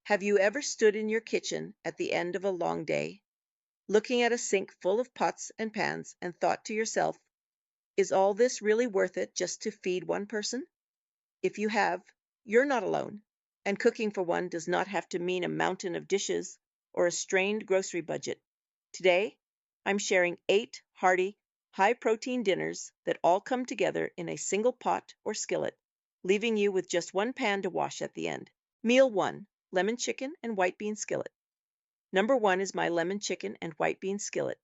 Have you ever stood in your kitchen at the end of a long day, looking at a sink full of pots and pans, and thought to yourself, is all this really worth it just to feed one person? If you have, you're not alone. And cooking for one does not have to mean a mountain of dishes or a strained grocery budget. Today, I'm sharing 8 hearty, high protein dinners that all come together in a single pot or skillet, leaving you with just one pan to wash at the end. Meal 1, lemon chicken and white bean skillet. Number 1 is my lemon chicken and white bean skillet.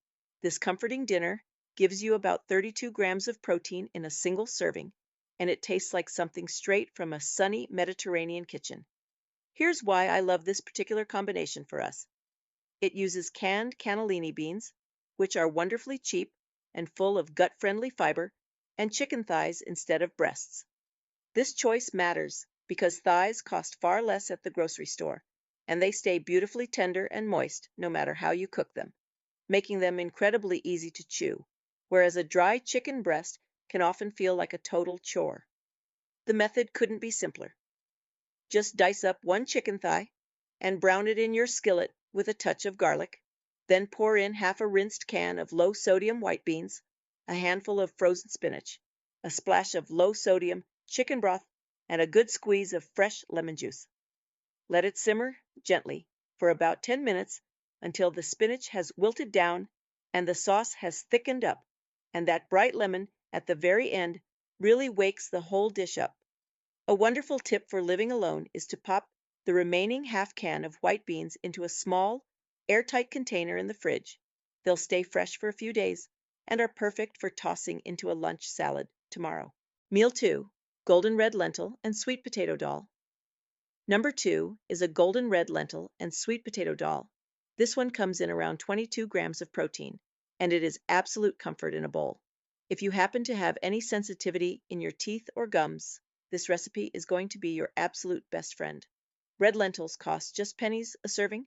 This comforting dinner gives you about 32 grams of protein in a single serving, and it tastes like something straight from a sunny Mediterranean kitchen. Here's why I love this particular combination for us. It uses canned cannellini beans, which are wonderfully cheap and full of gut-friendly fiber, and chicken thighs instead of breasts. This choice matters because thighs cost far less at the grocery store, and they stay beautifully tender and moist no matter how you cook them, making them incredibly easy to chew, whereas a dry chicken breast can often feel like a total chore. The method couldn't be simpler. Just dice up one chicken thigh and brown it in your skillet with a touch of garlic. Then pour in half a rinsed can of low-sodium white beans, a handful of frozen spinach, a splash of low-sodium chicken broth, and a good squeeze of fresh lemon juice. Let it simmer gently for about 10 minutes until the spinach has wilted down and the sauce has thickened up, and that bright lemon at the very end really wakes the whole dish up. A wonderful tip for living alone is to pop the remaining half can of white beans into a small, airtight container in the fridge. They'll stay fresh for a few days and are perfect for tossing into a lunch salad tomorrow. Meal 2, golden red lentil and sweet potato dal. Number 2 is a golden red lentil and sweet potato dal. This one comes in around 22 grams of protein, and it is absolute comfort in a bowl. If you happen to have any sensitivity in your teeth or gums, this recipe is going to be your absolute best friend. Red lentils cost just pennies a serving,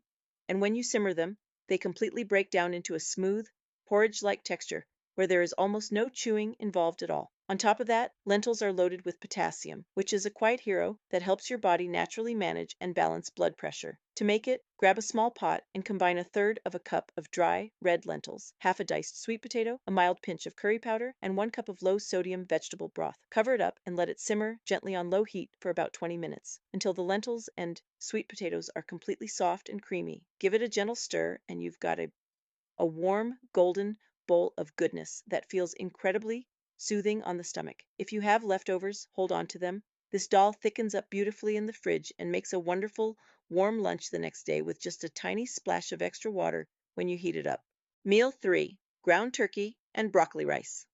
and when you simmer them, they completely break down into a smooth, porridge-like texture where there is almost no chewing involved at all. On top of that, lentils are loaded with potassium, which is a quiet hero that helps your body naturally manage and balance blood pressure. To make it, grab a small pot and combine 1/3 of a cup of dry red lentils, half a diced sweet potato, a mild pinch of curry powder, and 1 cup of low-sodium vegetable broth. Cover it up and let it simmer gently on low heat for about 20 minutes, until the lentils and sweet potatoes are completely soft and creamy. Give it a gentle stir and you've got a warm, golden bowl of goodness that feels incredibly soothing on the stomach. If you have leftovers, hold on to them. This dal thickens up beautifully in the fridge and makes a wonderful warm lunch the next day with just a tiny splash of extra water when you heat it up. Meal 3, ground turkey and broccoli rice.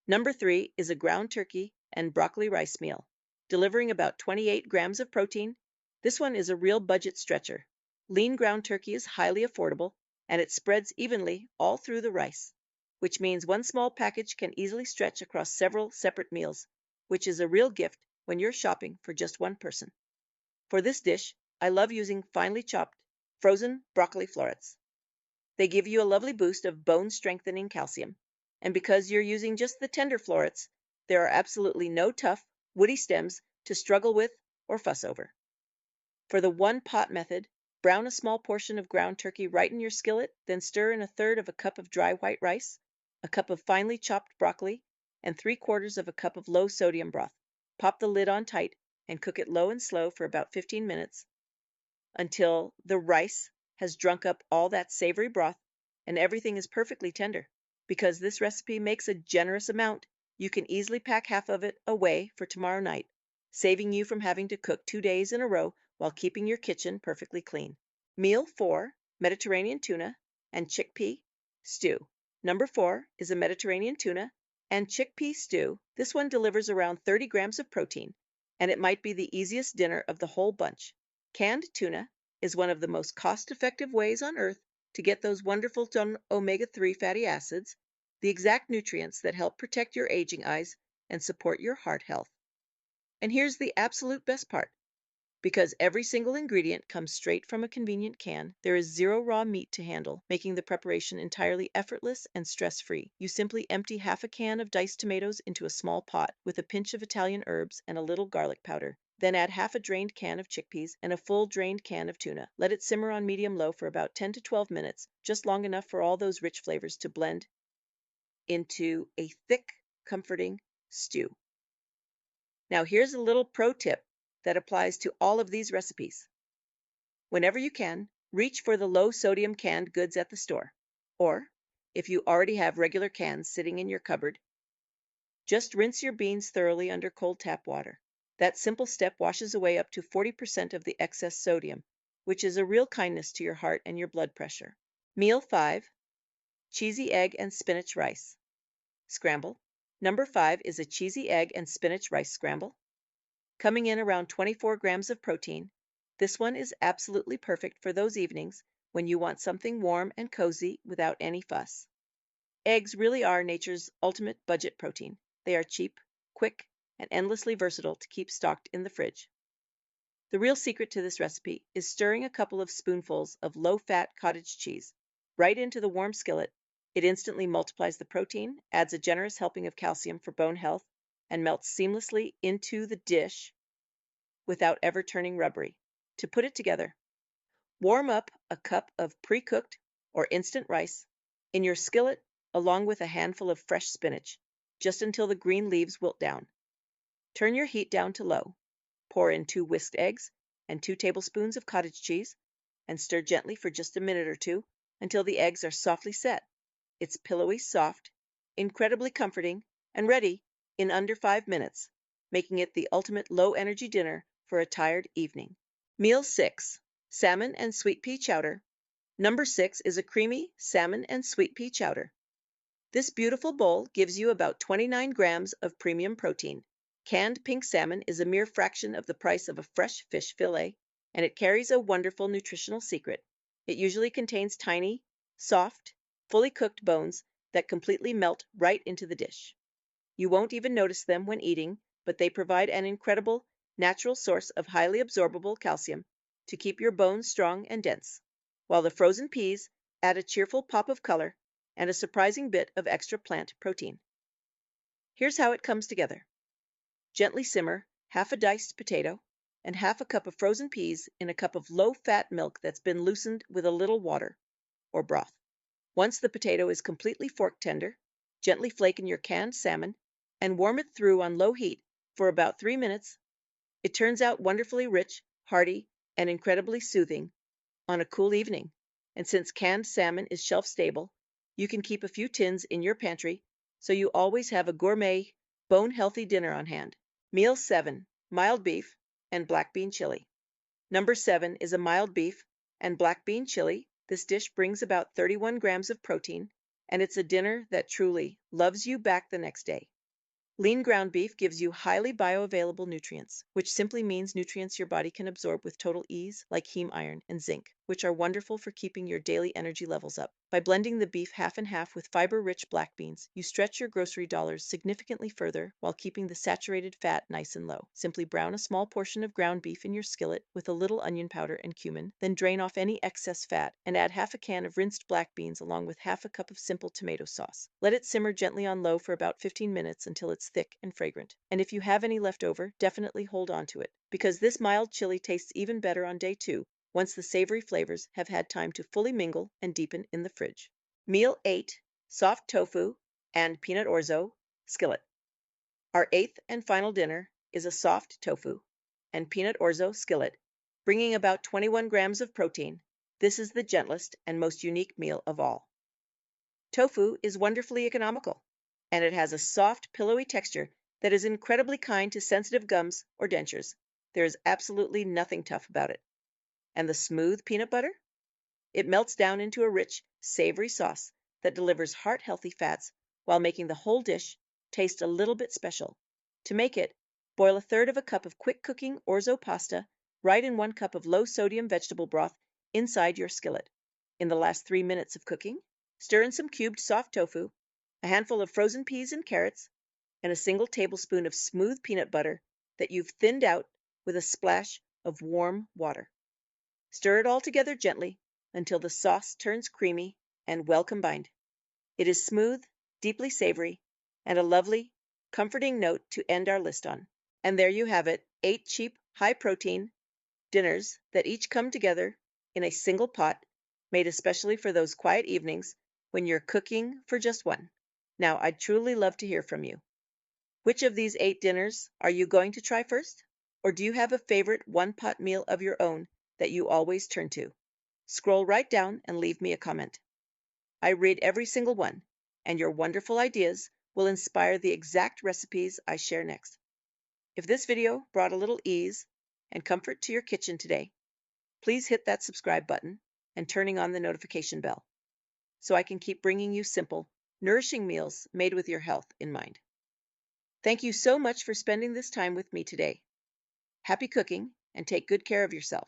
Number 3 is a ground turkey and broccoli rice meal, delivering about 28 grams of protein. This one is a real budget stretcher. Lean ground turkey is highly affordable, and it spreads evenly all through the rice, which means one small package can easily stretch across several separate meals, which is a real gift when you're shopping for just one person. For this dish, I love using finely chopped frozen broccoli florets. They give you a lovely boost of bone-strengthening calcium, and because you're using just the tender florets, there are absolutely no tough, woody stems to struggle with or fuss over. For the one-pot method, brown a small portion of ground turkey right in your skillet, then stir in 1/3 of a cup of dry white rice, a cup of finely chopped broccoli, and 3/4 of a cup of low-sodium broth. Pop the lid on tight and cook it low and slow for about 15 minutes until the rice has drunk up all that savory broth and everything is perfectly tender. Because this recipe makes a generous amount, you can easily pack half of it away for tomorrow night, saving you from having to cook 2 days in a row while keeping your kitchen perfectly clean. Meal 4, Mediterranean tuna and chickpea stew. Number 4 is a Mediterranean tuna and chickpea stew. This one delivers around 30 grams of protein, and it might be the easiest dinner of the whole bunch. Canned tuna is one of the most cost-effective ways on earth to get those wonderful omega-3 fatty acids, the exact nutrients that help protect your aging eyes and support your heart health. And here's the absolute best part. Because every single ingredient comes straight from a convenient can, there is zero raw meat to handle, making the preparation entirely effortless and stress-free. You simply empty half a can of diced tomatoes into a small pot with a pinch of Italian herbs and a little garlic powder. Then add half a drained can of chickpeas and a full drained can of tuna. Let it simmer on medium-low for about 10 to 12 minutes, just long enough for all those rich flavors to blend into a thick, comforting stew. Now here's a little pro tip that applies to all of these recipes. Whenever you can, reach for the low-sodium canned goods at the store. Or, if you already have regular cans sitting in your cupboard, just rinse your beans thoroughly under cold tap water. That simple step washes away up to 40% of the excess sodium, which is a real kindness to your heart and your blood pressure. Meal 5, cheesy egg and spinach rice. Scramble. Number 5 is a cheesy egg and spinach rice scramble. Coming in around 24 grams of protein, this one is absolutely perfect for those evenings when you want something warm and cozy without any fuss. Eggs really are nature's ultimate budget protein. They are cheap, quick, and endlessly versatile to keep stocked in the fridge. The real secret to this recipe is stirring a couple of spoonfuls of low-fat cottage cheese right into the warm skillet. It instantly multiplies the protein, adds a generous helping of calcium for bone health, and melts seamlessly into the dish without ever turning rubbery. To put it together, warm up a cup of pre-cooked or instant rice in your skillet along with a handful of fresh spinach, just until the green leaves wilt down. Turn your heat down to low. Pour in 2 whisked eggs and 2 tablespoons of cottage cheese and stir gently for just a minute or two until the eggs are softly set. It's pillowy soft, incredibly comforting, and ready in under 5 minutes, making it the ultimate low-energy dinner for a tired evening. Meal 6, salmon and sweet pea chowder. Number 6 is a creamy salmon and sweet pea chowder. This beautiful bowl gives you about 29 grams of premium protein. Canned pink salmon is a mere fraction of the price of a fresh fish fillet, and it carries a wonderful nutritional secret. It usually contains tiny, soft, fully cooked bones that completely melt right into the dish. You won't even notice them when eating, but they provide an incredible, natural source of highly absorbable calcium to keep your bones strong and dense, while the frozen peas add a cheerful pop of color and a surprising bit of extra plant protein. Here's how it comes together. Gently simmer half a diced potato and half a cup of frozen peas in a cup of low-fat milk that's been loosened with a little water or broth. Once the potato is completely fork tender, gently flake in your canned salmon and warm it through on low heat for about 3 minutes. It turns out wonderfully rich, hearty, and incredibly soothing on a cool evening. And since canned salmon is shelf-stable, you can keep a few tins in your pantry so you always have a gourmet, bone-healthy dinner on hand. Meal 7, mild beef and black bean chili. Number 7 is a mild beef and black bean chili. This dish brings about 31 grams of protein, and it's a dinner that truly loves you back the next day. Lean ground beef gives you highly bioavailable nutrients, which simply means nutrients your body can absorb with total ease, like heme iron and zinc, which are wonderful for keeping your daily energy levels up. By blending the beef half and half with fiber-rich black beans, you stretch your grocery dollars significantly further while keeping the saturated fat nice and low. Simply brown a small portion of ground beef in your skillet with a little onion powder and cumin, then drain off any excess fat and add half a can of rinsed black beans along with half a cup of simple tomato sauce. Let it simmer gently on low for about 15 minutes until it's thick and fragrant. And if you have any left over, definitely hold on to it, because this mild chili tastes even better on day 2, once the savory flavors have had time to fully mingle and deepen in the fridge. Meal 8, soft tofu and peanut orzo skillet. Our 8th and final dinner is a soft tofu and peanut orzo skillet, bringing about 21 grams of protein. This is the gentlest and most unique meal of all. Tofu is wonderfully economical, and it has a soft, pillowy texture that is incredibly kind to sensitive gums or dentures. There is absolutely nothing tough about it. And the smooth peanut butter? It melts down into a rich, savory sauce that delivers heart-healthy fats while making the whole dish taste a little bit special. To make it, boil 1/3 of a cup of quick-cooking orzo pasta right in 1 cup of low-sodium vegetable broth inside your skillet. In the last 3 minutes of cooking, stir in some cubed soft tofu, a handful of frozen peas and carrots, and a single tablespoon of smooth peanut butter that you've thinned out with a splash of warm water. Stir it all together gently until the sauce turns creamy and well combined. It is smooth, deeply savory, and a lovely, comforting note to end our list on. And there you have it, 8 cheap, high-protein dinners that each come together in a single pot, made especially for those quiet evenings when you're cooking for just one. Now, I'd truly love to hear from you. Which of these 8 dinners are you going to try first? Or do you have a favorite one-pot meal of your own that you always turn to? Scroll right down and leave me a comment. I read every single one, and your wonderful ideas will inspire the exact recipes I share next. If this video brought a little ease and comfort to your kitchen today, please hit that subscribe button and turning on the notification bell so I can keep bringing you simple, nourishing meals made with your health in mind. Thank you so much for spending this time with me today. Happy cooking and take good care of yourself.